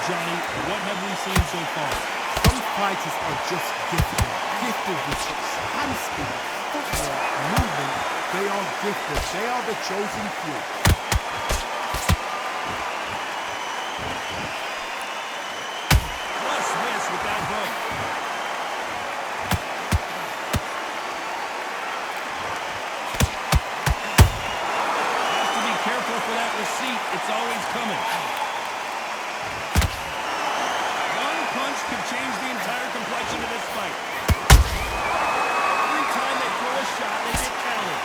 Johnny, what have we seen so far? Some fighters are just gifted. Gifted with such hand speed, footwork, movement. They are gifted. They are the chosen few. Flush miss with that hook. Has to be careful for that receipt. It's always coming. One punch could change the entire complexion of this fight. Every time they throw a shot, they get countered.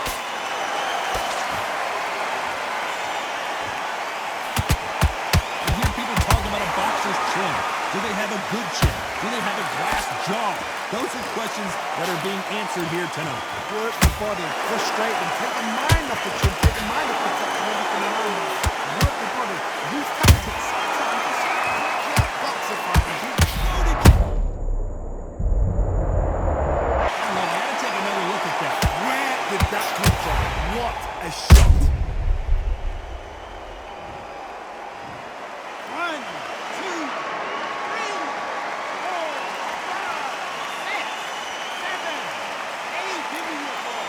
I hear people talk about a boxer's chin. Do they have a good chin? Do they have a glass jaw? Those are questions that are being answered here tonight. Work the body, frustrate them, take the mind off the chin, take the mind off the protection, everything around them. Work the body, use tactics. Boxer fighters, I gotta take another look at that. where did that come from? What a shot! 1, 2, 3, 4, 5, 6, 7, 8. Give me your ball.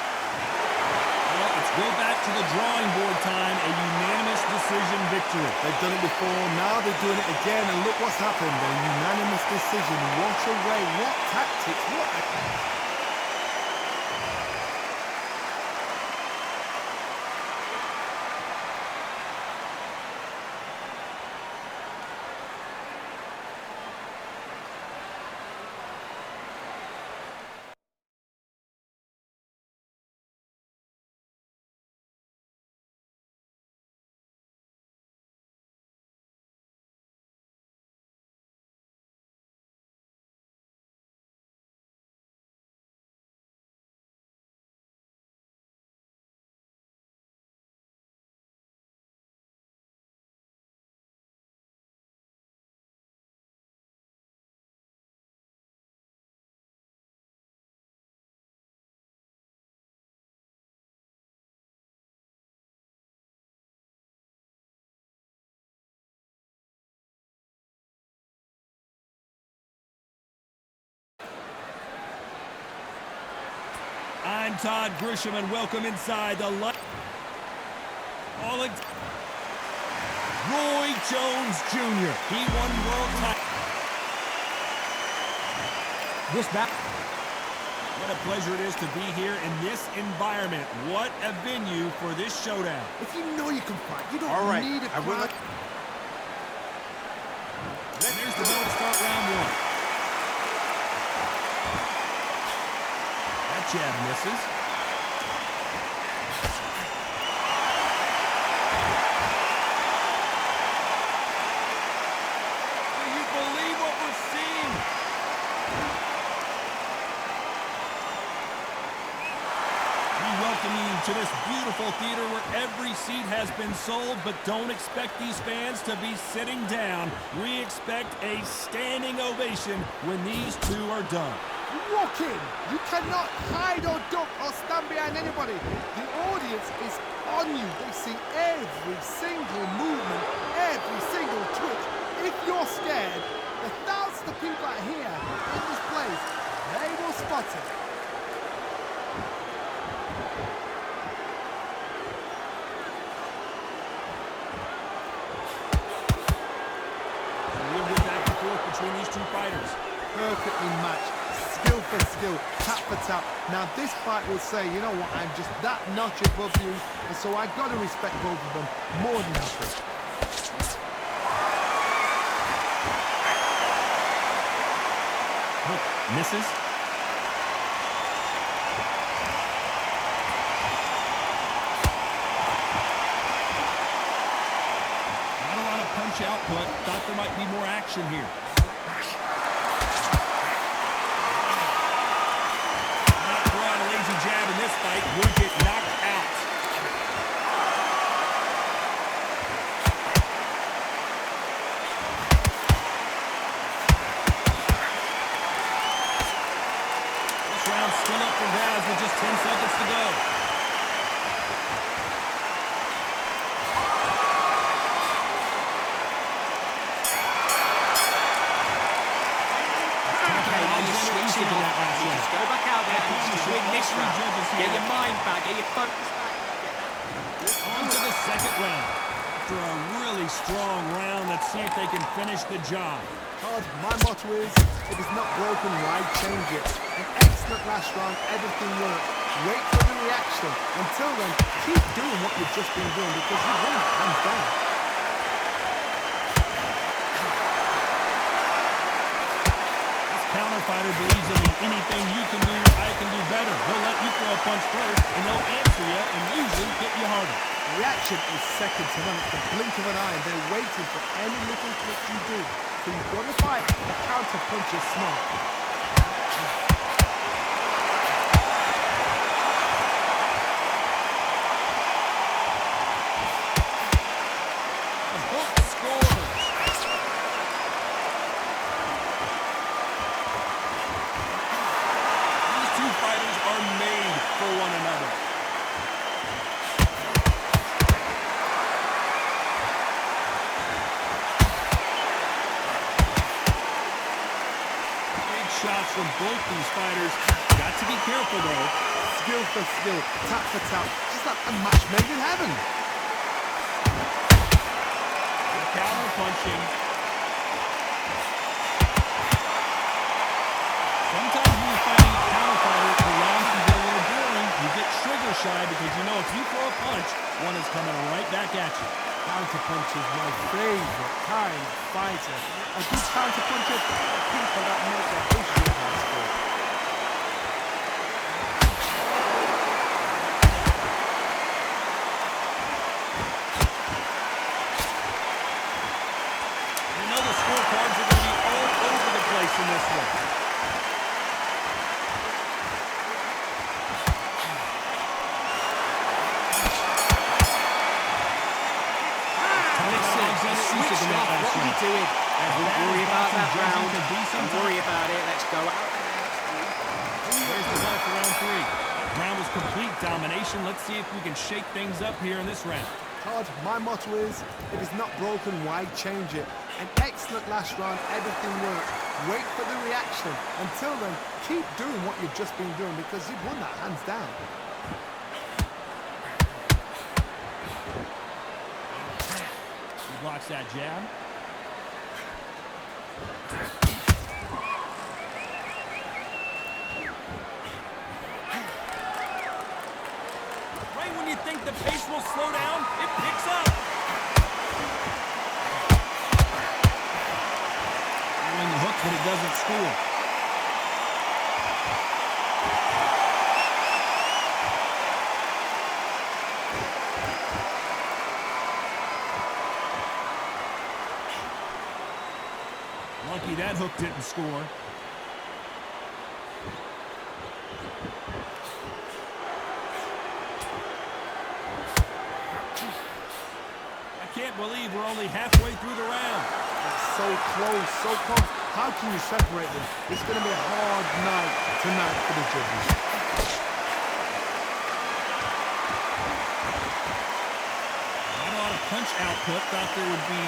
Well, let's go back to the drawing board time. A unanimous decision victory. They've done it before, now they're doing it again, and look what's happened. A unanimous decision. What a way, what tactics, what a... I'm Todd Grisham, and welcome inside the light. Roy Jones Jr. He won world title. This back. What a pleasure it is to be here in this environment. What a venue for this showdown. If you know you can fight, you don't All right, need a I will- crowd. There's the bell to start round one. That jab misses. Do you believe what we're seeing? We welcome you to this beautiful theater where every seat has been sold, but don't expect these fans to be sitting down. We expect a standing ovation when these two are done. You walk in, you cannot hide or duck or stand behind anybody. The audience is on you. They see every single movement, every single twitch. If you're scared, the thousands of people out here in this place, they will spot it. A little bit back and forth between these two fighters. Perfectly matched, skill for skill, tap for tap. Now this fight will say, you know what, I'm just that notch above you, and so I got to respect both of them more than happy. Hook misses. Not a lot of punch output. Thought there might be more action here. Not throw out a lazy jab in this fight. Will get knocked out. music in that last You round. just go back out there and just win this All three round. judges Get here. your mind back, get your focus back. On to the second round. After a really strong round, let's see if they can finish the job. Todd, my motto is, if it's not broken, why change it? An excellent last round, everything worked. Wait for the reaction. Until then, keep doing what you've just been doing because you won hands down. This counter fighter believes that anything you can do, I can do better. He'll let you throw a punch first, and they'll answer you and usually hit you harder. Reaction is second to none. It's the blink of an eye, and they're waiting for any little trick you do. So you've got to fight. The counter punch is smart. The hook scores. These two fighters are made for one another. Big shots from both these fighters. Got to be careful though. Skill for skill, tap for tap. Just like a match made in heaven. Counter punching. Sometimes when you're fighting a counter fighter, the rounds can get a little boring. You get trigger shy because you know if you throw a punch, one is coming right back at you. Counter punch is my favorite kind of fighter. A good counter puncher, people that make a history of that sport. You know the scorecards are going to be all over the place in this one. Switch off. What are you doing? Don't worry about that round. Don't worry about it. Let's go out. Where's the bell for round three? Round was complete domination. Let's see if we can shake things up here in this round. Todd, my motto is, if it's not broken, why change it? An excellent last round, everything worked. Wait for the reaction. Until then, keep doing what you've just been doing because you've won that hands down. He blocks that jab. Right when you think the pace will slow down, it picks up. Throwing the hook, but it doesn't score. Lucky that hook didn't score. I can't believe we're only halfway through the round. It's so close, so close. How can you separate them? It's going to be a hard night tonight for the judges. Not a lot of punch output. Thought there would be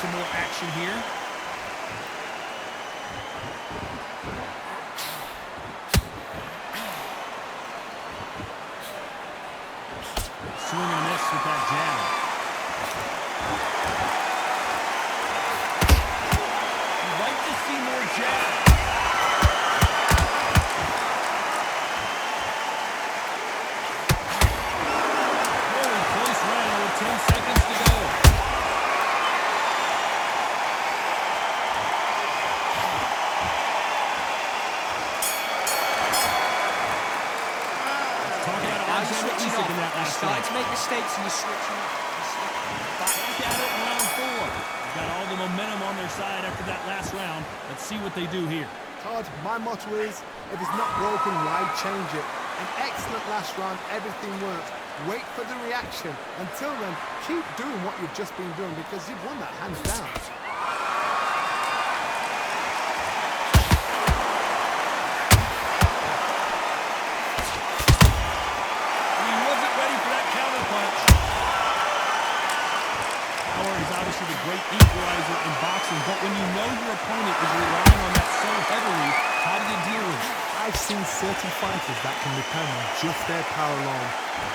some more action here. Swing and a miss with that jab. You'd like to see more jab. Very close round with 10 seconds to go. Talk about Now you're Alexander switching Usyk off. in that You're last starting fight. to make mistakes and you're switching off. Back at it in round four. Got all the momentum on their side after that last round. Let's see what they do here. Todd, my motto is, if it's not broken, why change it? An excellent last round, everything worked. Wait for the reaction. Until then, keep doing what you've just been doing because you've won that hands down. Power is obviously obviously the great equalizer in boxing, but when you know your opponent is relying on that so heavily, how do you deal with it? I've seen certain fighters that can depend on just their power alone.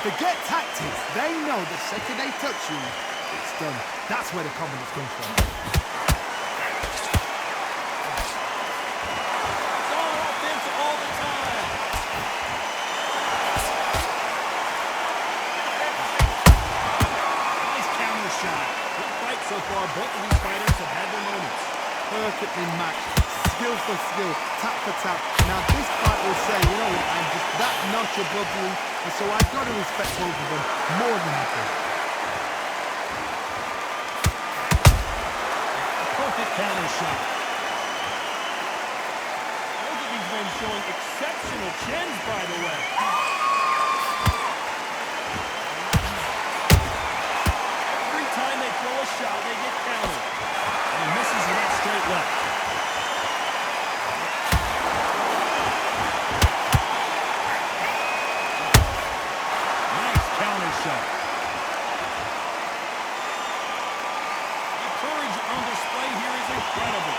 Forget tactics. They know the second they touch you, it's done. That's where the confidence comes from. It's all offense all the time. Nice counter shot. Good fight so far. Both of these fighters have had their moments. Perfectly matched. Skill for skill, tap for tap. Now this fight will say, you know what, I'm just that notch above you, and so I've got to respect both of them more than anything. Perfect counter shot. Both of these men showing exceptional chins, by the way. Every time they throw a shot, they get countered. And he misses with that straight left. Shot. The courage on display here is incredible.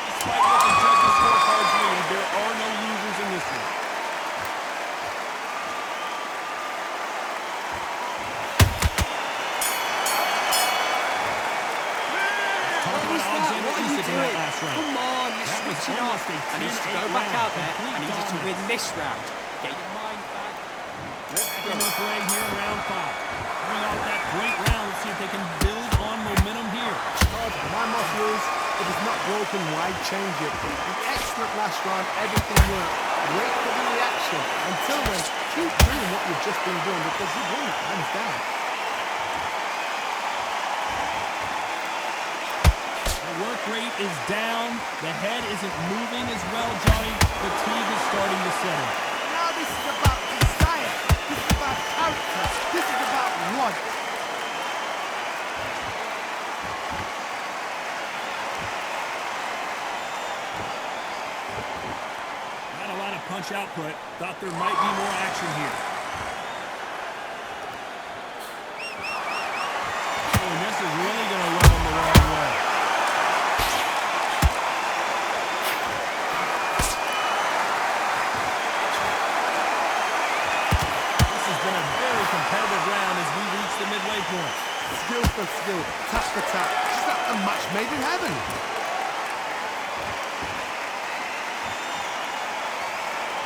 Despite what the judges' scorecards read, there are no losers in this one. Talk about Alexander Usyk in that last round. Come on, you're That was switching almost off. a I need you to 10-8 go back round. out there. I need you to Complete win this round. Get your mind back. Back into the fray here in round 5. Coming off that great round, let's see if they can build on momentum here. My motto is, if it's not broken, why change it? An excellent last round, everything worked. Wait for the reaction. Until then, keep doing what you've just been doing because you've won it, hands down. The work rate is down. The head isn't moving as well, Johnny. Fatigue is starting to set in. Now this is about desire. This is about character. This is about want. Not a lot of punch output. Thought there might be more action here. Oh, and this is really going to run him the wrong way. This has been a very competitive round as we reach the midway point. Skill for skill, tap for tap. Just like a match made in heaven.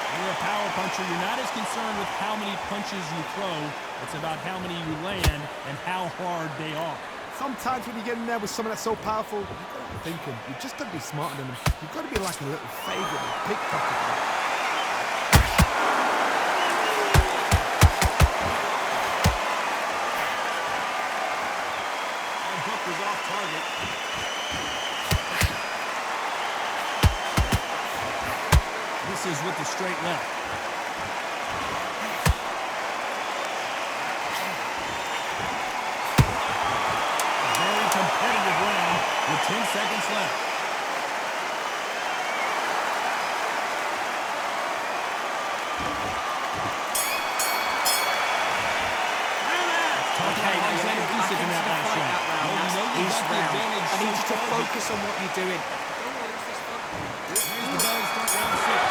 When you're a power puncher, you're not as concerned with how many punches you throw. It's about how many you land and how hard they are. Sometimes when you get in there with someone that's so powerful, you've got to be thinking. You've just got to be smarter than them. You've got to be like a little favourite and pickpocket them. And Hook was off target. This is with the straight left. Very competitive round with 10 seconds left. Okay, now you're Alexander back Usyk in into that the last fight round. that round. Well, we know That's you've his got the round. advantage I need you so to far, but focus on what you're doing. here's the bell to start round 6.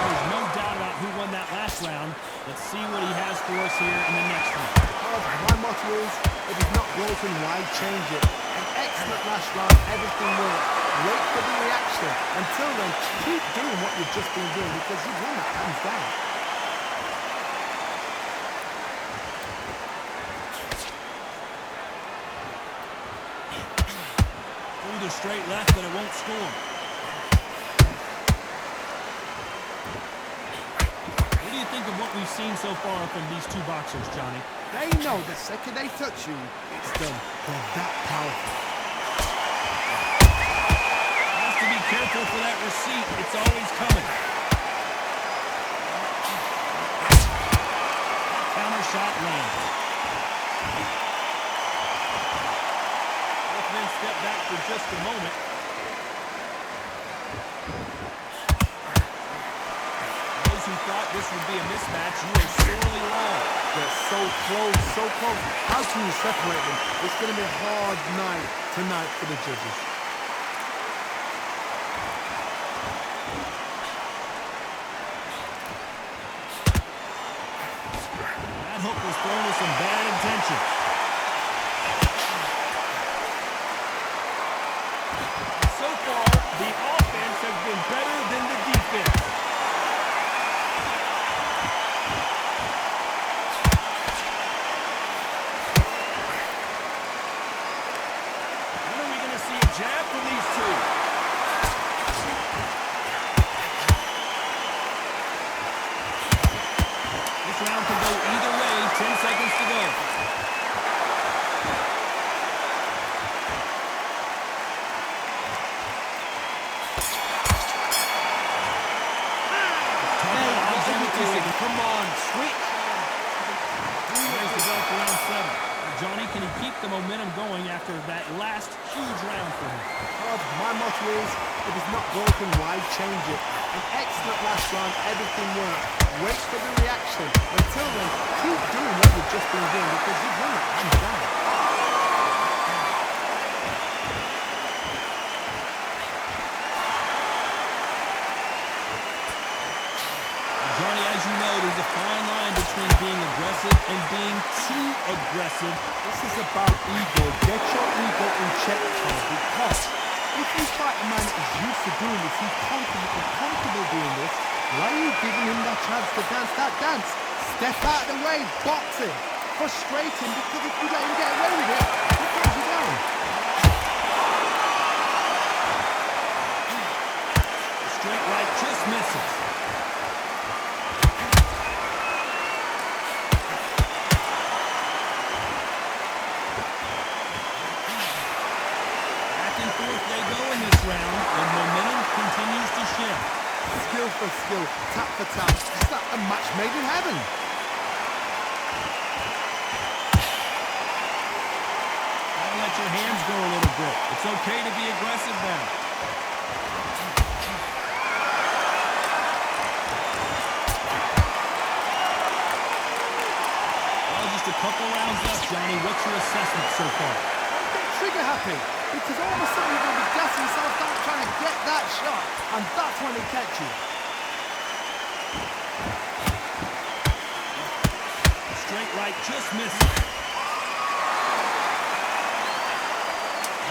There's no doubt about who won that last round. Let's see what he has for us here in the next one. My motto is, if it's not broken, why change it? An excellent last round, everything worked. Wait for the reaction. Until then, keep doing what you've just been doing because you've won that hands down. Through the straight left, but it won't score. What do you think of what we've seen so far from these two boxers, Johnny? They know the second they touch you, it's done. They're that powerful. Has to be careful for that receipt. It's always coming. Counter shot lands. Both men step back for just a moment. Those who thought this would be a mismatch, you are sorely wrong. They're so close, so close. How can you separate them? It's going to be a hard night tonight for the judges. That hook was thrown with some bad intention. So far, the offense has been better than the defense. When are we going to see a jab from these two? This round can go either way. 10 seconds to go. Come on, switch. There's the bell for round 7. Johnny, can he keep the momentum going after that last huge round for him? My motto is, if it's not broken, why change it? An excellent last round, everything worked. Wait for the reaction. Until then, keep doing what you've just been doing because you've won it hands down. Johnny, as you know, there's a fine line between being aggressive and being too aggressive. This is about ego. Get your ego in check, Tom, because if you fight a man that is used to doing this, he's confident and comfortable doing this, why are you giving him that chance to dance that dance? Step out of the way, box him. Frustrate him, because if you let him get away with it, he throws you down. Straight right just misses. Back and forth they go in this round, and momentum continues to shift. Skill for skill, tap for tap. It's like a match made in heaven. Gotta let your hands go a little bit. It's okay to be aggressive now. Well, just a couple rounds left, Johnny. What's your assessment so far? Get trigger happy, because all of a sudden you're going to be gassing yourself down trying to get that shot, and that's when it catch you. Straight right just misses.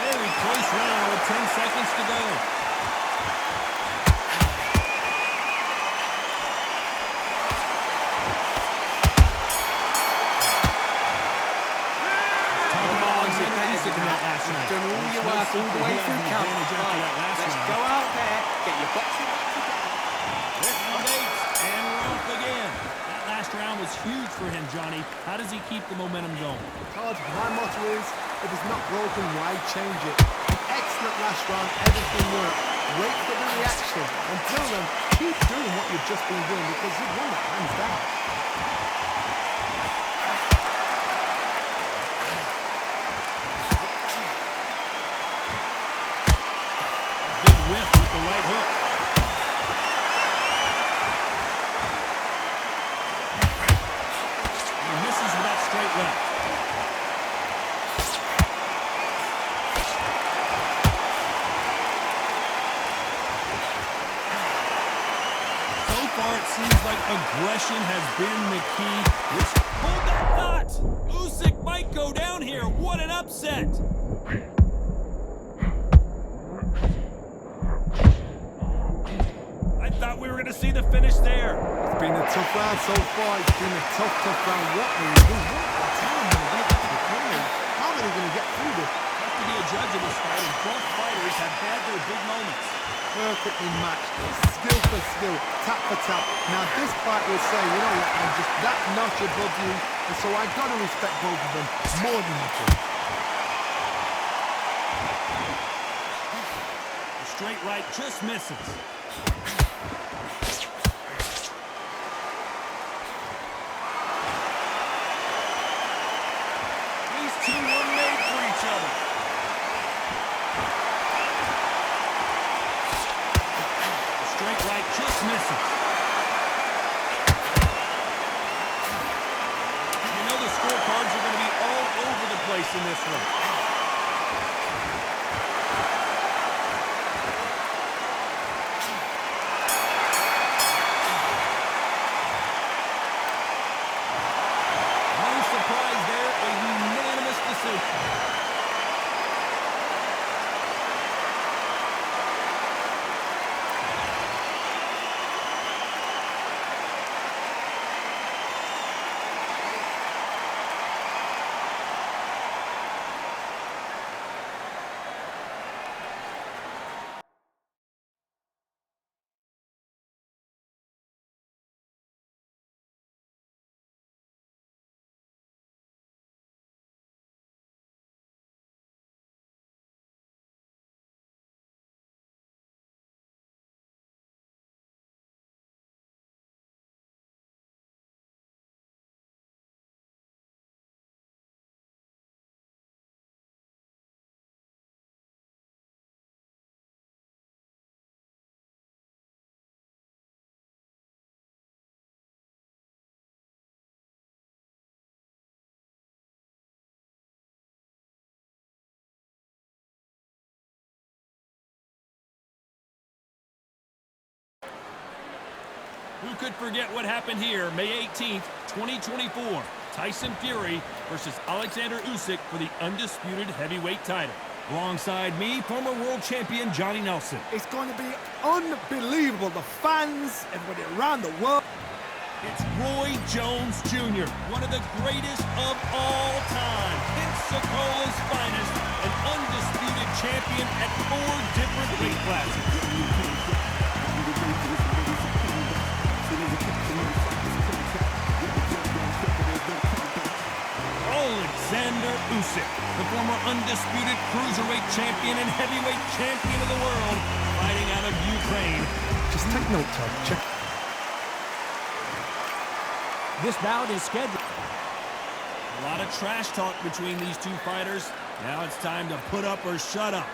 Very close round with 10 seconds to go. Done all your work all the way through camp. Let's go out there, get your boxing back together. Round 8, and we're off again. That last round was huge for him, Johnny. How does he keep the momentum going? Todd, my motto is, if it's not broken, why change it? An excellent last round, everything worked. Wait for the reaction. Until then, keep doing what you've just been doing because you've won it hands down. Big whiff with the right hook. And he misses with that straight left. So far, it seems like aggression has been the key. Hold that thought! Usyk might go down here. What an upset! I thought we were going to see the finish there. It's been a tough round so far. It's been a tough round. What will you do? What time are they going to get through? How are they going to get through this? Tough to be a judge of this fight, and both fighters have had their big moments. Perfectly matched. Skill for skill, tap for tap. Now this fight will say, you know what, I'm just that notch above you, and so I've got to respect both of them more than you do. The straight right just misses. These two were made for each other. The straight right just misses. pace in this one. No surprise there, a unanimous decision. Who could forget what happened here May 18th, 2024? Tyson Fury versus Alexander Usyk for the undisputed heavyweight title. Alongside me, former world champion Johnny Nelson. It's going to be unbelievable. The fans, everybody around the world. It's Roy Jones Jr., one of the greatest of all time. Pensacola's finest, an undisputed champion at 4 different weight classes. Alexander Usyk, the former undisputed cruiserweight champion and heavyweight champion of the world, fighting out of Ukraine. Just take note, Todd. Check. This bout is scheduled. A lot of trash talk between these two fighters. Now it's time to put up or shut up.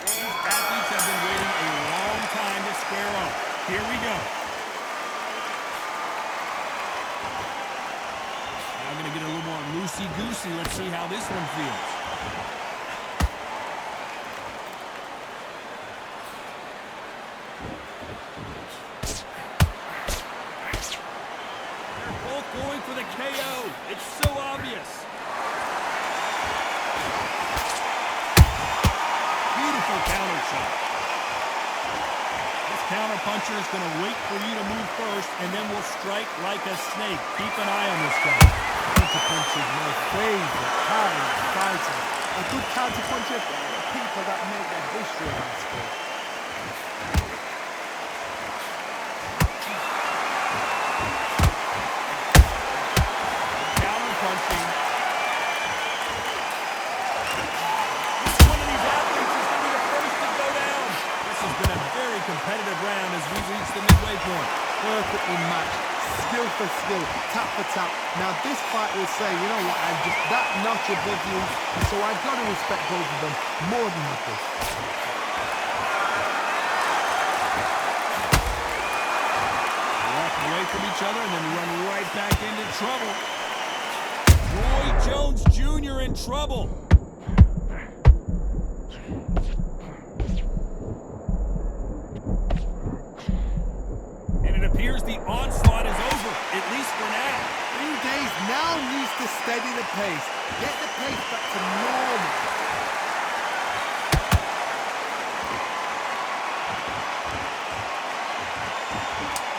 These athletes have been waiting a long time to square off. Here we go. Now I'm going to get a little more loosey-goosey. Let's see how this one feels. Going for the KO. It's so obvious. Beautiful counter shot. This counter puncher is going to wait for you to move first, and then will strike like a snake. Keep an eye on this guy. Counter puncher is my favorite kind of fighter. A good counter puncher, the people that make their history in that sport. Competitive round as we reach the midway point. Perfectly matched, skill for skill, tap for tap. Now this fight will say, you know what, I'm just that notch above you, so I've got to respect both of them more than this. Walk away from each other and then run right back into trouble. Roy Jones Jr. in trouble. Appears the onslaught is over, at least for now. 3 days now needs to steady the pace. Get the pace back to normal.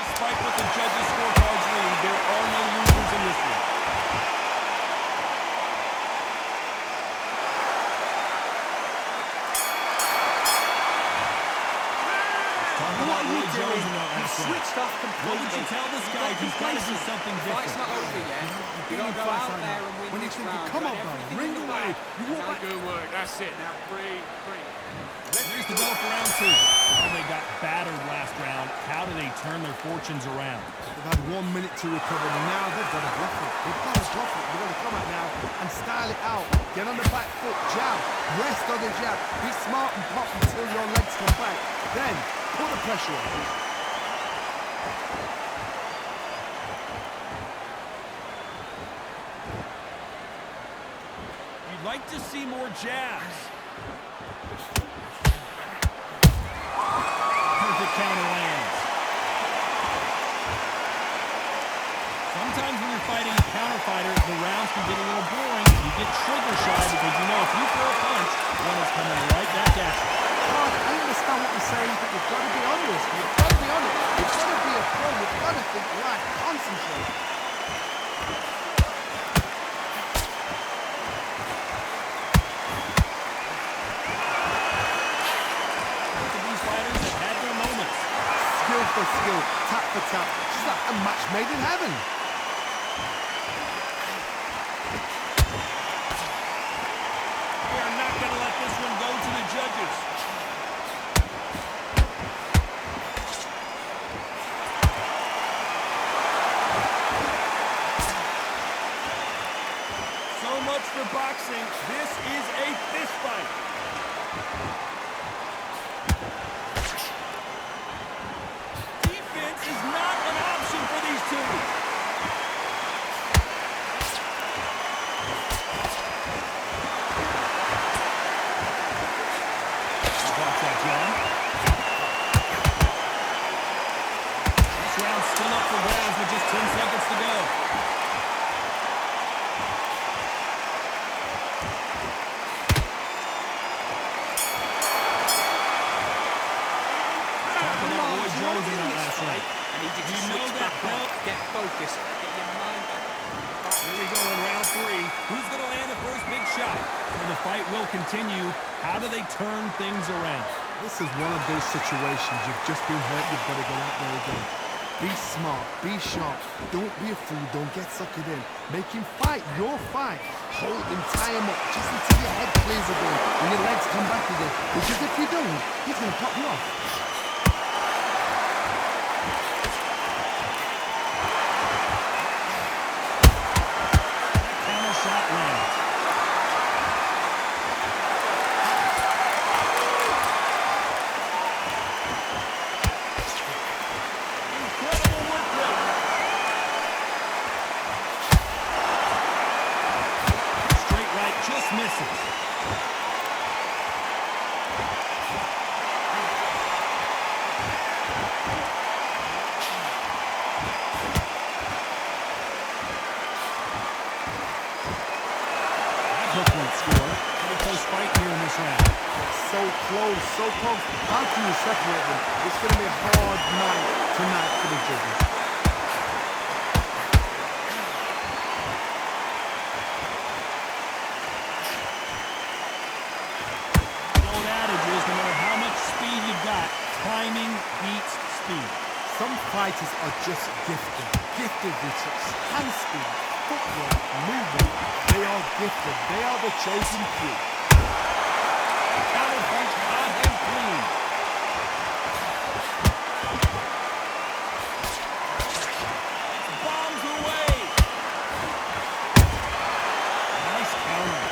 Despite what the judges' scorecards read, there are no losers in this one. What are you doing? You've switched off completely. What would you tell this guy? He's got to do something different. Fight's not over yet. You've got to go out there and win this round. Come on, brother. Ring away. You walk back. Good work. That's it. Now breathe. Here's the bell for round 2. Well, they got battered last round. How do they turn their fortunes around? They've had 1 minute to recover. Now they've got to bluff it. They've got to bluff it. They've got to come out now and style it out. Get on the back foot, jab. Rest on the jab. Be smart and pop until your legs come back. Then put the pressure on. Like to see more jabs. Perfect counter lands. Sometimes when you're fighting a counter fighter, the rounds can get a little boring. You get trigger shy because you know if you throw a punch, one is coming right back at you. God, I understand what you're saying, but you've got to be on this. You've got to be on it. You've got to be a pro. You've got to think right. Concentrate. Both of these fighters have had their moments. Skill for skill, tap for tap. Just like a match made in heaven. We are not going to let this one go to the judges. So much for boxing. This is a fist fight. Defense is not an option for these two. Watch that, John. This round's still up for grabs with just 10 seconds to go. Talking about Roy Jones in that last fight. I need you to You know switch that back belt. up. Get focused. Get your mind back. Here we go in round 3. Who's going to land the first big shot? So the fight will continue. How do they turn things around? This is one of those situations. You've just been hurt. You've got to get out there again. Be smart. Be sharp. Don't be a fool. Don't get suckered in. Make him fight your fight. Hold him. Tie him up just until your head clears again and your legs come back again. Because if you don't, he's going to pop you off. Counter shot lands. Incredible work rate. Straight right just misses. That hook won't score. Pretty close fight here in this round. So close, so close. How can you separate them? It's going to be a hard night tonight for the judges. The old adage is no matter how much speed you've got, timing beats speed. Some fighters are just gifted. Gifted with such hand speed, footwork, movement. They are gifted. They are the chosen few. Counter punch got him clean. Bombs away. Nice counter.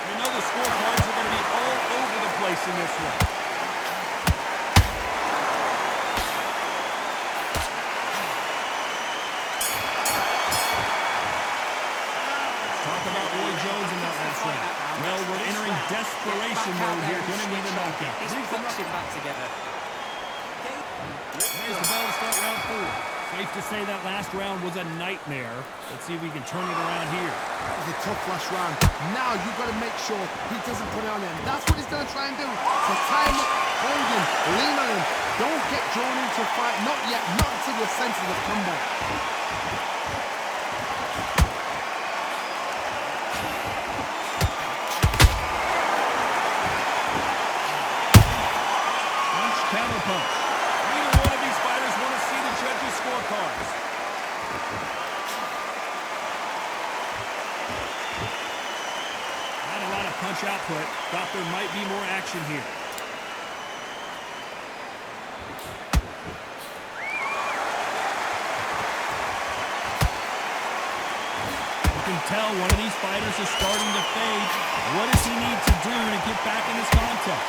You know the scorecards are going to be all over the place in this one. Talk about Roy Jones in that last round. Well, we're entering desperation mode here. Going to need a knockout. It's boxing back together. There's the bell to start round 4. Safe to say that last round was a nightmare. Let's see if we can turn it around here. It was a tough last round. Now you've got to make sure he doesn't put it on him. That's what he's going to try and do. So tie him up, hold him, lean on him. Don't get drawn into a fight. Not yet. Not until your senses have come back. Punch, counter punch. Neither one of these fighters want to see the judges' scorecards. Not a lot of punch output. Thought there might be more action here. You can tell one of these fighters is starting to fade. What does he need to do to get back in this contest?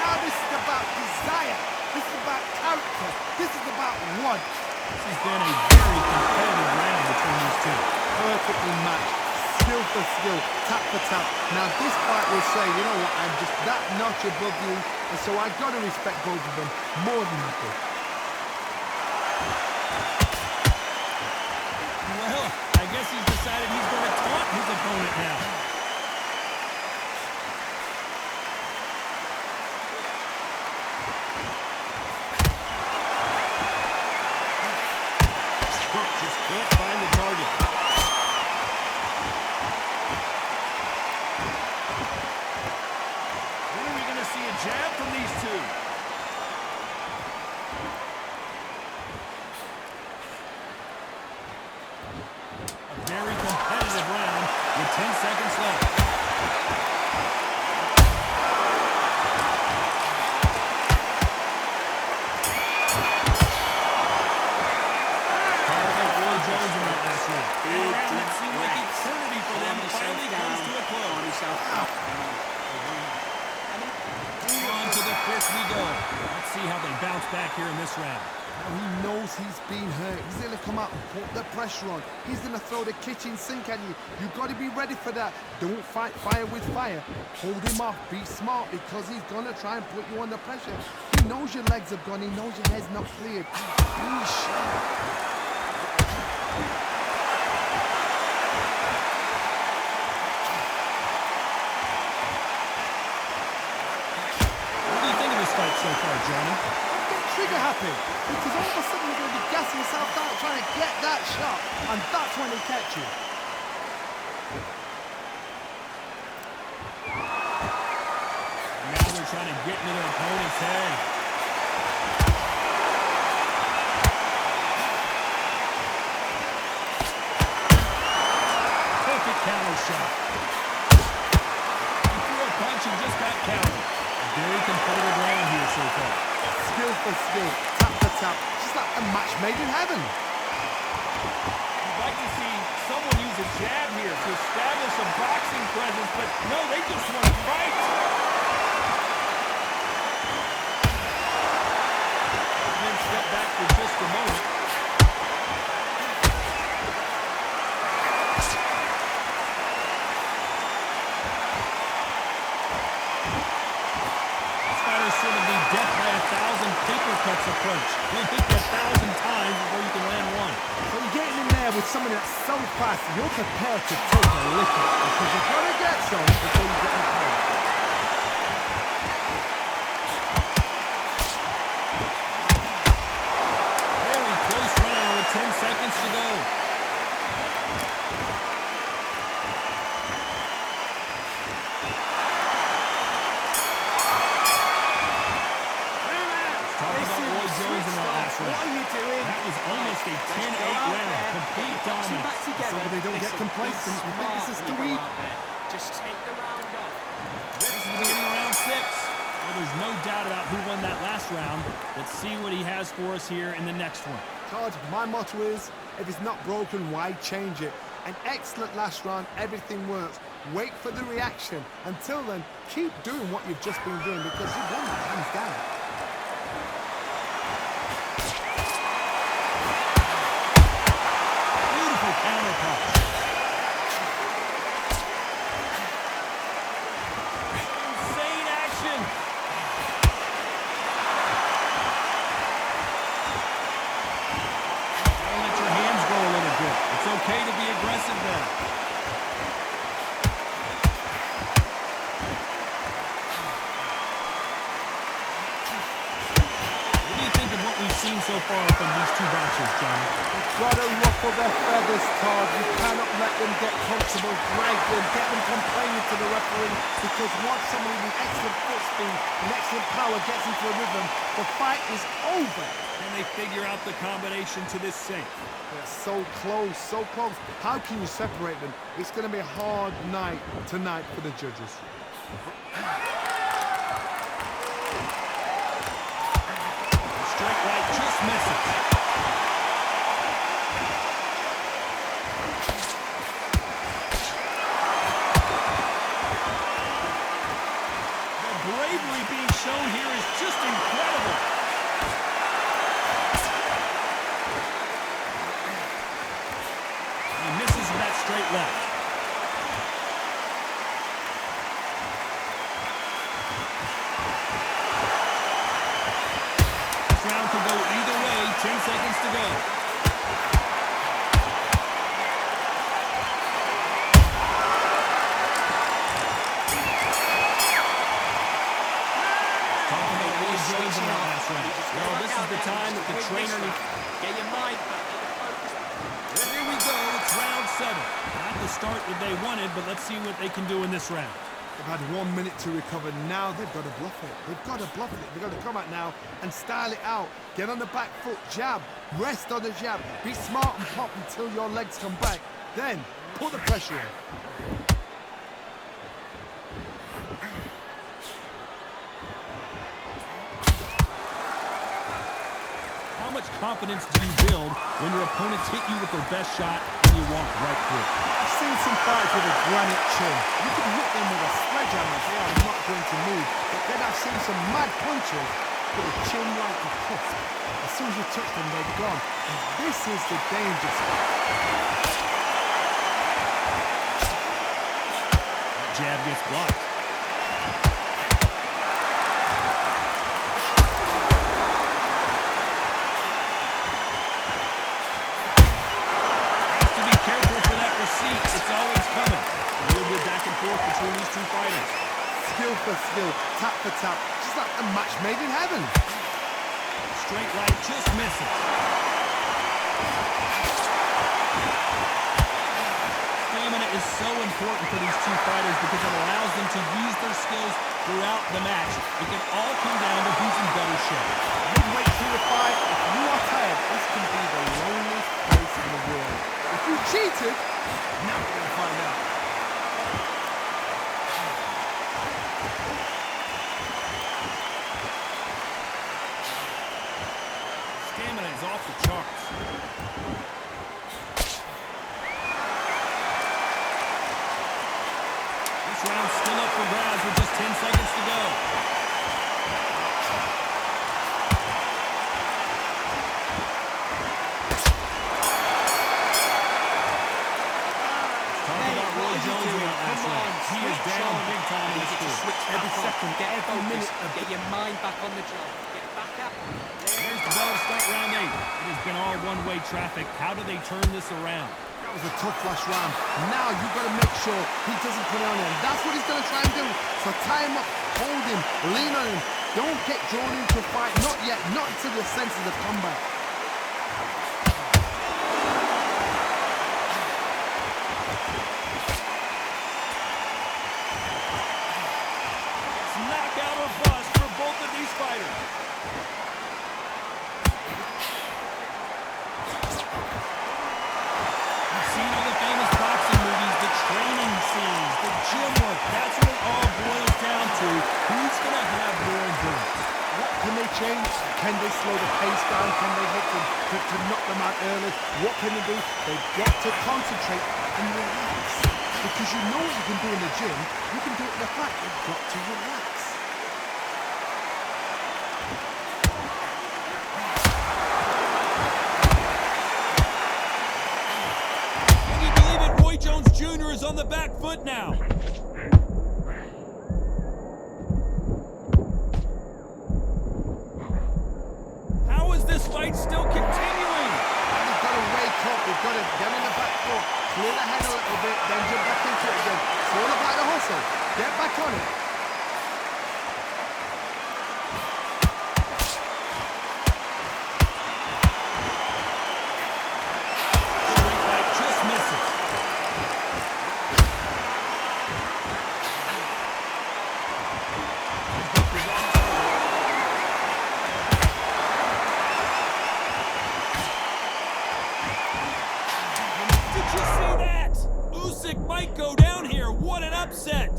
Now this is about desire. This is about character. This is about one. This has been a very competitive round between these two. Perfectly matched. skill for skill, tap for tap. Now this fight will say, you know what, I'm just that notch above you, and so I got to respect both of them more than happy. Well, I guess he's decided he's going to taunt his opponent now. Just can't find the target. When are we going to see a jab from these two? A very competitive round with 10 seconds left. We go. Let's see how they bounce back here in this round. Now he knows he's been hurt. He's going to come out and put the pressure on. He's going to throw the kitchen sink at you. You've got to be ready for that. Don't fight fire with fire. Hold him off. Be smart because he's going to try and put you under pressure. He knows your legs have gone. He knows your head's not cleared. Be sharp. So far, Johnny. Get trigger happy because all of a sudden you're going to be gassing yourself out trying to get that shot, and that's when they catch you. Now they're trying to get into their opponent's head. Perfect counter shot. He threw a punch and just got countered. Very competitive round here so far. Skill for skill, tap for tap, just like a match made in heaven. You'd like to see someone use a jab here to establish a boxing presence, but no, they just want to fight. And then step back for just a moment. Sort of the death by 1,000 paper cuts approach. You'll hit you 1,000 times before you can land one. So you're getting in there with someone that's so fast, you're prepared to take a licking because you're going to get some before you get in pain. Very close round with 10 seconds to go. What are you doing? That was almost a 10-8 round. Complete dominance. So they don't get complacent. You think this is too weak? Just take the round off. This is the beginning of round 6. Well, there's no doubt about who won that last round. Let's see what he has for us here in the next one. Todd, my motto is, if it's not broken, why change it? An excellent last round, everything works. Wait for the reaction. Until then, keep doing what you've just been doing because you've won that hands down. Counter punch. Insane action. Don't let your hands go a little bit. It's okay to be aggressive there. What do you think of what we've seen so far from these two boxers, Johnny? Gotta ruffle their feathers, Todd. You cannot let them get comfortable. Drag them, get them complaining to the referee because once somebody with excellent foot speed and excellent power gets into a rhythm, the fight is over. Can they figure out the combination to this sink? They're so close, so close. How can you separate them? It's going to be a hard night tonight for the judges. Strike right just misses. The bravery being shown here is just incredible. He misses with that straight left. the time that the trainer needs. Get your mind back. Here we go. It's round 7. Not the start that they wanted, but let's see what they can do in this round. They've had 1 minute to recover. Now they've got to bluff it. They've got to bluff it. They've got to come out now and style it out. Get on the back foot, jab, rest on the jab. Be smart and pop until your legs come back. Then put the pressure in. How much confidence do you build when your opponents hit you with their best shot and you walk right through? I've seen some fighters with a granite chin. You can hit them with a sledgehammer. They are not going to move. But then I've seen some mad punchers with a chin like a cusp. As soon as you touch them, they're gone. And this is the danger spot. That jab gets blocked. It's always coming. A little bit back and forth between these two fighters. Skill for skill, tap for tap. Just like a match made in heaven. Straight right, just missing. Stamina is so important for these two fighters because it allows them to use their skills throughout the match. It can all come down to who's in better shape. Midway through the fight, if you are tired, this can be the loneliest place in the world. If you cheated, now we're going to find out. Stamina is off the charts. This round's still up for grabs with just 10 seconds to go. He is down big time in this score. Every second, every minute, get your mind back on the job. Get back up. There's the bell to start round 8. It has been all one-way traffic. How do they turn this around? That was a tough last round. Now you've got to make sure he doesn't put it on him. That's what he's going to try and do. So tie him up, hold him, lean on him. Don't get drawn into a fight. Not yet. Not until your senses have come back. Knockout or bust for both of these fighters. You've seen all the famous boxing movies, the training scenes, the gym work. That's what it all boils down to. Who's going to have more endurance? What can they change? Can they slow the pace down? Can they hit them to knock them out early? What can they do? They've got to concentrate and relax. Because you know what you can do in the gym, you can do it in the fight. You've got to relax. Can you believe it? Roy Jones Jr. is on the back foot now. How is this fight still continuing? You've got to wake up. You've got to get in the back foot, clear the head a little bit, then jump back into it again. It's all about the hustle. Get back on it. Straight right, just misses. Did you see that? Usyk might go down here. What an upset.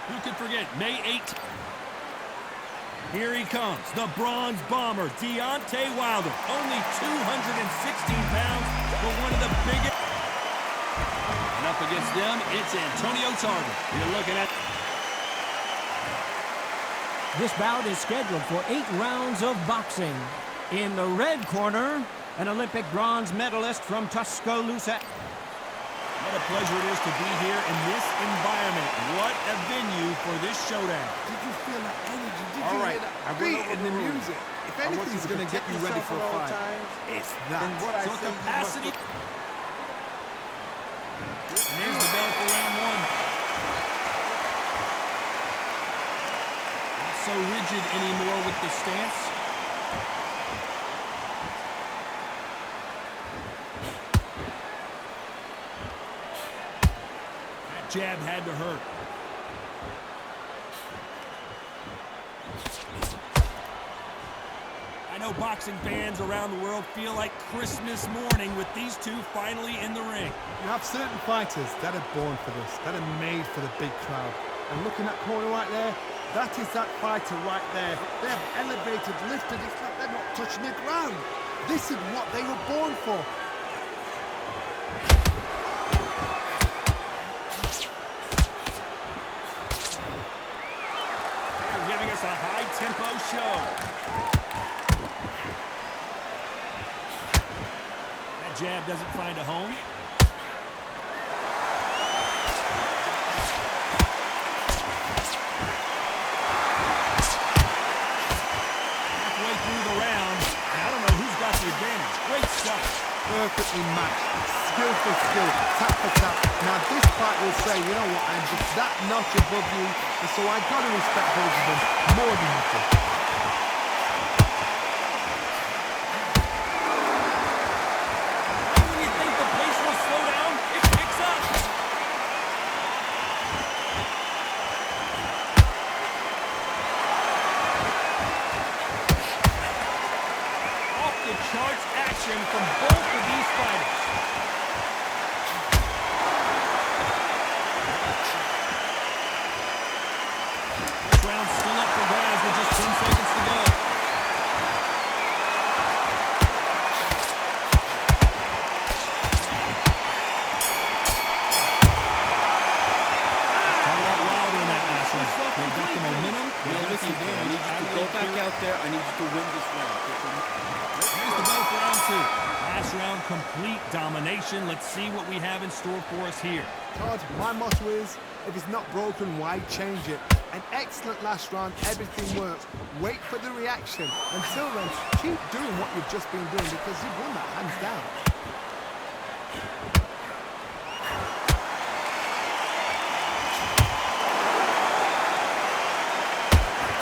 Who could forget May 8th? Here he comes, the bronze bomber, Deontay Wilder. Only 216 pounds, but one of the biggest. And up against them, it's Antonio Tarver. You're looking at... This bout is scheduled for 8 rounds of boxing. In the red corner, an Olympic bronze medalist from Tuscaloosa. What a pleasure it is to be here in this environment. What a venue for this showdown. Did you feel that energy? Did All you right, hear I that went beat over in the the rules. music? If I want anything's you going to get protect you ready yourself for a at all fight, times. it's And that. what I So say, you must capacity. do- And there's the bell for round one. Not so rigid anymore with the stance. That jab had to hurt. I know boxing fans around the world feel like Christmas morning with these two finally in the ring. You have certain fighters that are born for this, that are made for the big crowd. And looking at corner right there, that is that fighter right there. They have elevated, lifted, it's like they're not touching the ground. This is what they were born for. They're giving us a high-tempo show. That jab doesn't find a home. Halfway through the round, and I don't know who's got the advantage. Great stuff. Perfectly matched, skill for skill, tap for tap. Now this fight will say, you know what, I'm just that notch above you, and so I gotta respect both of them more than you do. When you think the pace will slow down, it picks up. Off the charts action from both of these fighters. This round's still up for grabs with just 10 seconds to go. Started out wilder in that last one. They got the momentum. They got Listen, the Dan, I need you to go back out there. I need you to win this round. Here's the bell for round two. Last round, complete domination. Let's see what we have in store for us here. Todd, my motto is, if it's not broken, why change it? An excellent last round, everything works. Wait for the reaction. Until then, keep doing what you've just been doing because you've won that hands down.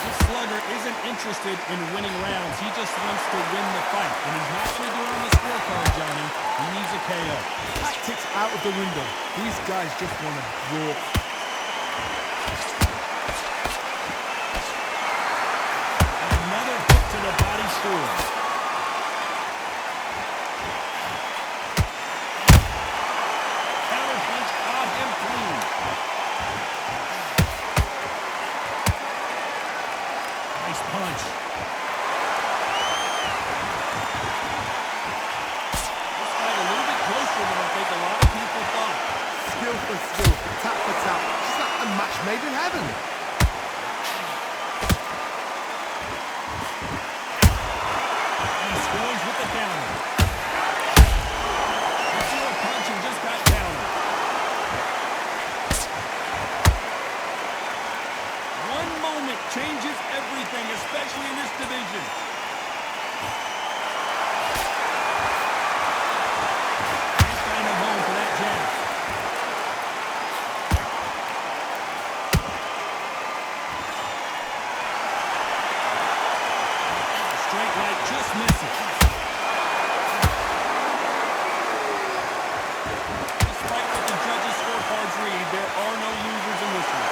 This slugger isn't interested in winning rounds. He just wants to win the fight. And he's not going to do it on the scorecard, Johnny. He needs a KO. Tactics out of the window. These guys just want to walk. Another hit to the body score. Counter punch caught him clean. Nice punch. This fight a little bit closer than I think a lot of people thought. Skill for skill, tap for tap. Just like a match made in heaven. And he scores with the counter. He threw a punch and just got countered. One moment changes everything, especially in this division. Can't find a home for that jab. Straight right just misses. Despite what the judges' scorecards read, there are no losers in this one.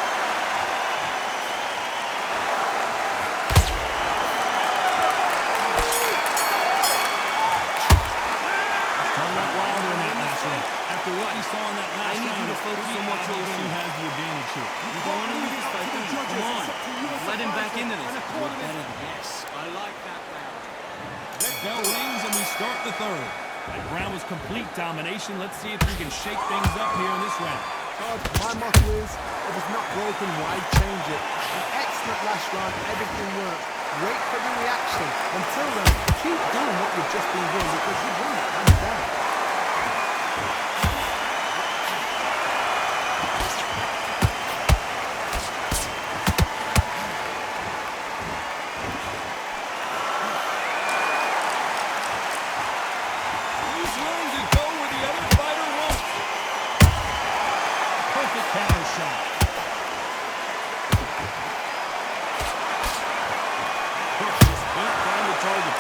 bell rings and we start the third. That round was complete domination. Let's see if we can shake things up here in this round. Todd, my motto is, if it's not broken, why change it? An excellent last round, everything worked. Wait for the reaction. Until then, keep doing what you've just been doing because you've won it hands down. He's willing to go where the other fighter won't. Perfect counter shot. Hook just beat down the target.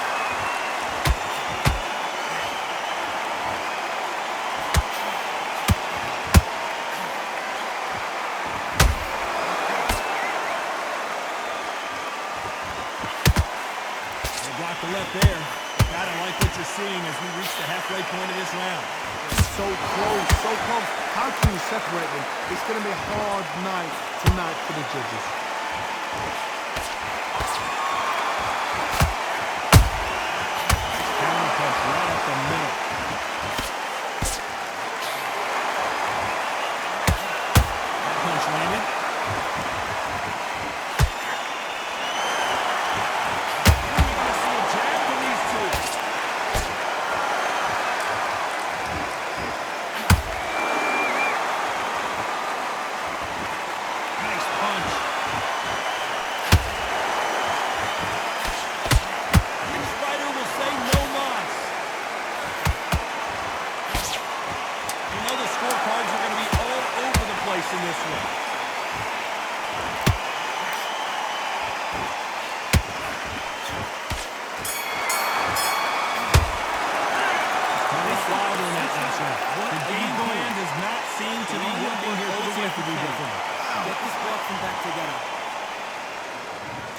They blocked the left there. Gotta like what you're seeing as we reach the halfway point of this round. So close, so close. How can you separate them? It's going to be a hard night tonight for the judges. Counter punch right up the middle. That punch landed. Are we gonna see a jab from these two? Nice punch. Each fighter will say no mas. You know the scorecards are going to be all over the place in this one. Tony Wilder in that last round. The game plan does not seem to be working here for the different. Get this boxing back together.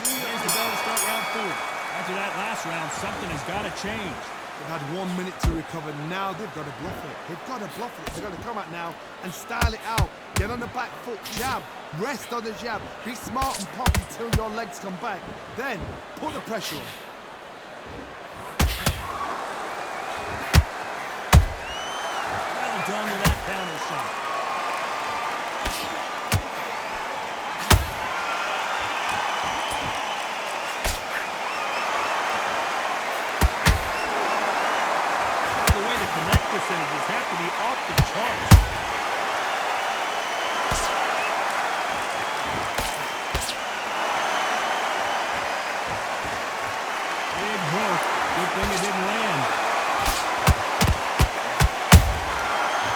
Here's the bell to start round 4. After that last round, something has got to change. They've had 1 minute to recover. Now they've got to bluff it. They've got to bluff it. They've got to come out now and style it out. Get on the back foot, jab. Rest on the jab. Be smart and pop until your legs come back. Then put the pressure on. Well done with that counter shot. The way the connect percentages have to be off the charts. Big hook. Good thing it didn't land.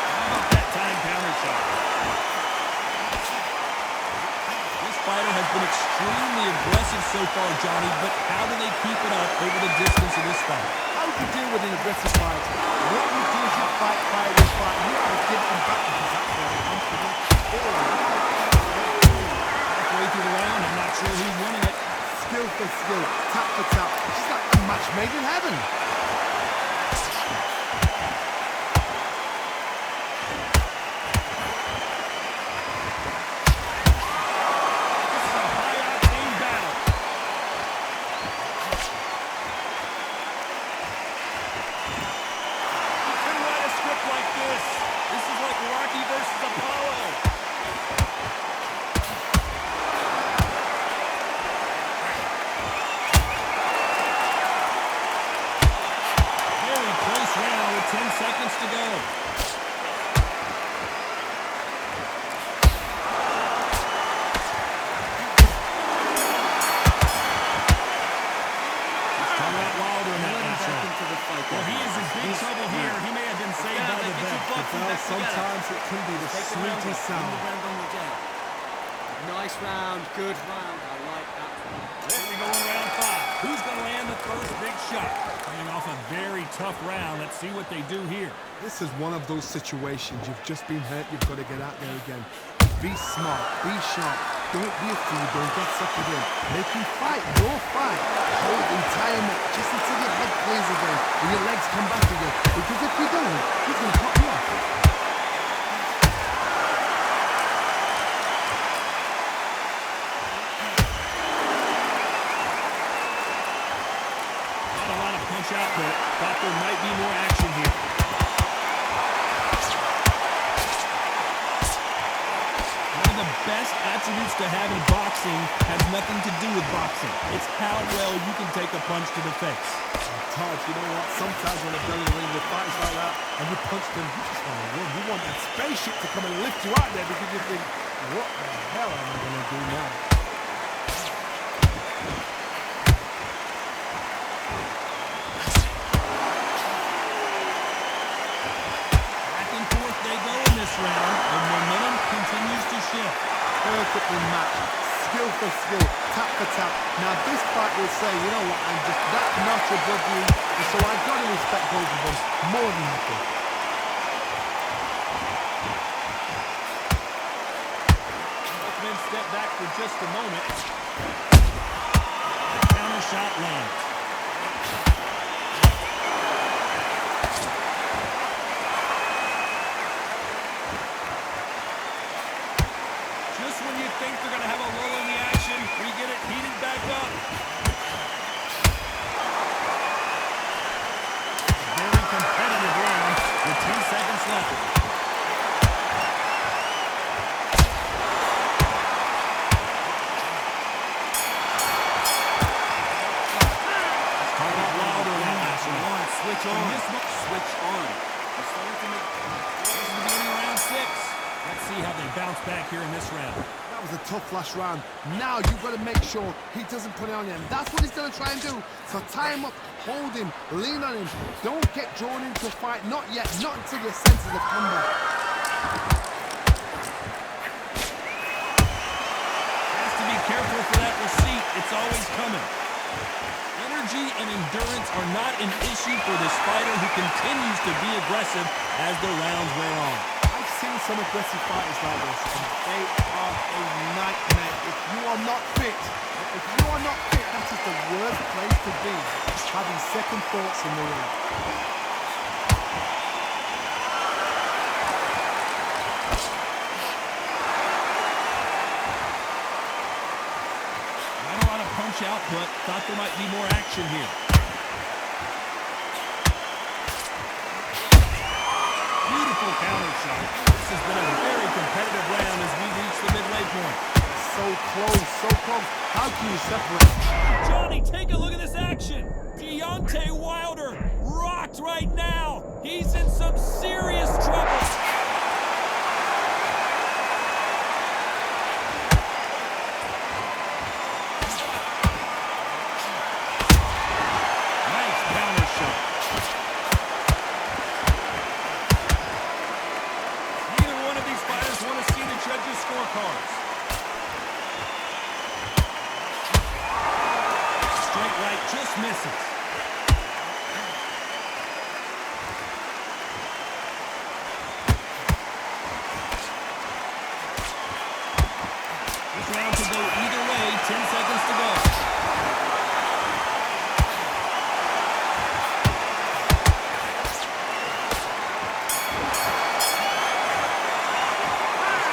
How about that time counter shot? This fighter has been extremely aggressive so far, Johnny, but how do they keep it up over the distance of this fight? How do you deal with an aggressive fight? What you do is you fight with fight. You have to give them back because that's where they come from. Halfway through the round, I'm not sure who's winning it. Skill for skill, tap for tap. It's like a match made in heaven. This is a high-octane battle. You can write a script like this. This is like Rocky versus Apollo. Very close round with 10 seconds to go. Conrad Wilder in that last Back round. into the fight. Well, he is in big trouble here. He may have been saved by the vet. Well, sometimes it can be the Take the round sweetest off. Bring sound. the round on the jab. Nice round, good round. I like that. Here we go in round 5. Who's going to land the first big shot? Coming off a very tough round. Let's see what they do here. This is one of those situations. You've just been hurt. You've got to get out there again. Be smart. Be sharp. Don't be a fool. Don't get suckered in. Make him fight. Your fight. Hold the entire match just until your head clears again and your legs come back again. Because if you don't, he's going to cut you off. Not a lot of punch out there. there might be more action here. One of the best attributes to have in boxing has nothing to do with boxing. It's how well you can take a punch to the face. Todd, you know what? Sometimes when they're in the ring with fights like that and you punch them, you just want to win. You want that spaceship to come and lift you out there because you think, what the hell am I going to do now? Back and forth they go in this round. The momentum continues to shift. Perfectly matched, skill for skill, tap for tap. Now this fight will say, you know what, I'm just that notch above you, and so I've got to respect both of them more than nothing. Both men step back for just a moment. Counter shot lands. Just when you think they're going to have a lull in the action, we get it heated back up. Very competitive round with 10 seconds left. Switch on. Switch on. This is the beginning of round 6. Let's see how they bounce back here in this round. That was a tough last round. Now you've got to make sure he doesn't put it on him. That's what he's going to try and do. So tie him up, hold him, lean on him. Don't get drawn into a fight. Not yet. Not until your senses have come back. Has to be careful for that receipt. It's always coming. Energy and endurance are not an issue for this fighter who continues to be aggressive as the rounds wear on. I've seen some aggressive fighters like this, and they are a nightmare. If you are not fit, that is the worst place to be. Having second thoughts in the ring. Not a lot of punch output. Thought there might be more action here. Beautiful counter shot. This has been a very competitive round as we reach the midway point. So close, so close. How can you separate? Johnny, take a look at this action. Deontay Wilder rocked right now. He's in some serious trouble. Nice counter shot. Neither one of these fighters want to see the judges' scorecards. Straight right just misses. This round could go either way. 10 seconds to go.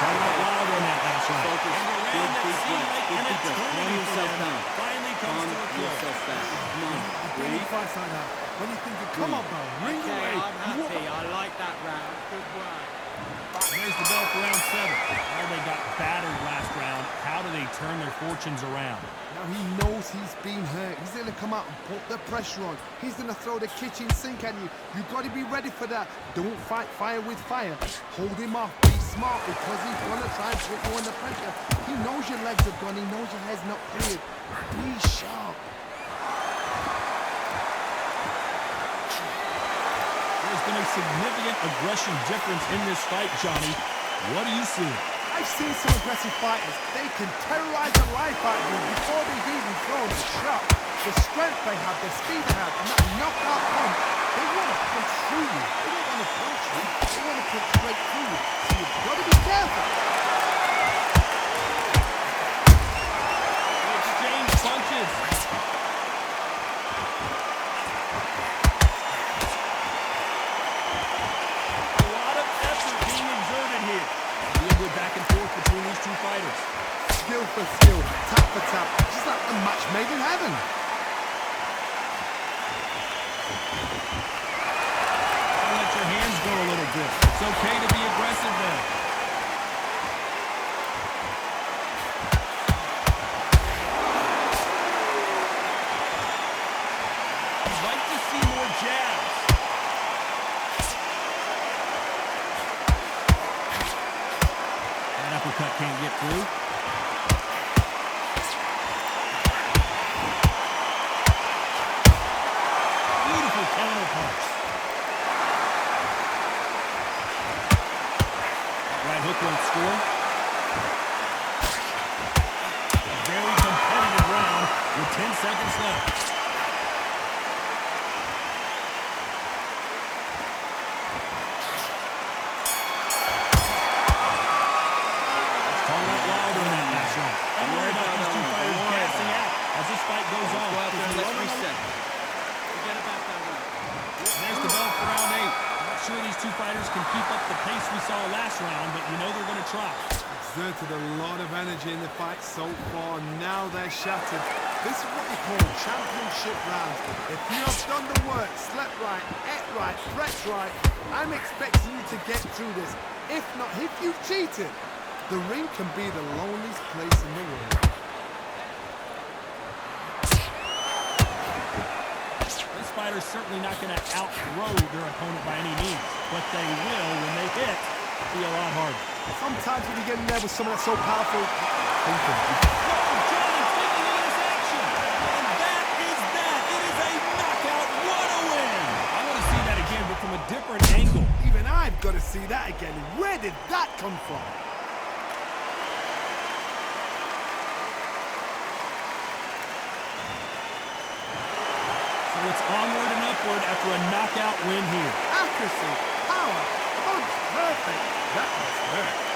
Started out wild on that last round. And the round that seemed like an eternity for them finally comes to a close. Big fights like that. When you think, come on, bro, ring Okay, away. I'm happy. I like that round. Good work. There's the bell for round 7. Well, they got battered last round. How do they turn their fortunes around? Now he knows he's been hurt. He's going to come out and put the pressure on. He's going to throw the kitchen sink at you. You've got to be ready for that. Don't fight fire with fire. Hold him off. Be smart because he's going to try and put you under pressure. He knows your legs have gone. He knows your head's not cleared. Be sharp. There's been a significant aggression difference in this fight, Johnny. What do you see? I've seen some aggressive fighters. They can terrorize the life out of you before they've even thrown a shot. The strength they have, the speed they have, and that knockout punch, they want to punch through you. They don't want to punch you. They want to punch straight through you. So you've got to be careful. They exchange punches. A lot of effort being exerted here. We'll go back and forth between these two fighters. Skill for skill, tap for tap, just like a match made in heaven. throw a little bit. It's okay to be aggressive there. I'd like to see more jabs. That uppercut can't get through. Beautiful counter punch. Right hook won't score. A very competitive round with 10 seconds left. Calling out loud in that last round. I'm worried about these two fighters gassing out as this fight goes on. Go out there and let's reset. Forget about that round. There's the bell for round 8. I'm not sure these two fighters can keep up the pace we saw last round, but you know they're going to try. Exerted a lot of energy in the fight so far. Now they're shattered. This is what you call championship rounds. If you have done the work, slept right, ate right, stretched right, I'm expecting you to get through this. If not, if you've cheated, the ring can be the loneliest place in the world. This fighter's certainly not going to outthrow their opponent by any means, but they will, when they hit, be a lot harder. Sometimes when you get in there with someone that's so powerful, think of it. Johnny taking in this action, and that is that. It is a knockout. What a win! I want to see that again, but from a different angle. Even I've got to see that again. Where did that come from? So it's onward and upward after a knockout win here. Accuracy, power, punch, perfect. That was hurt.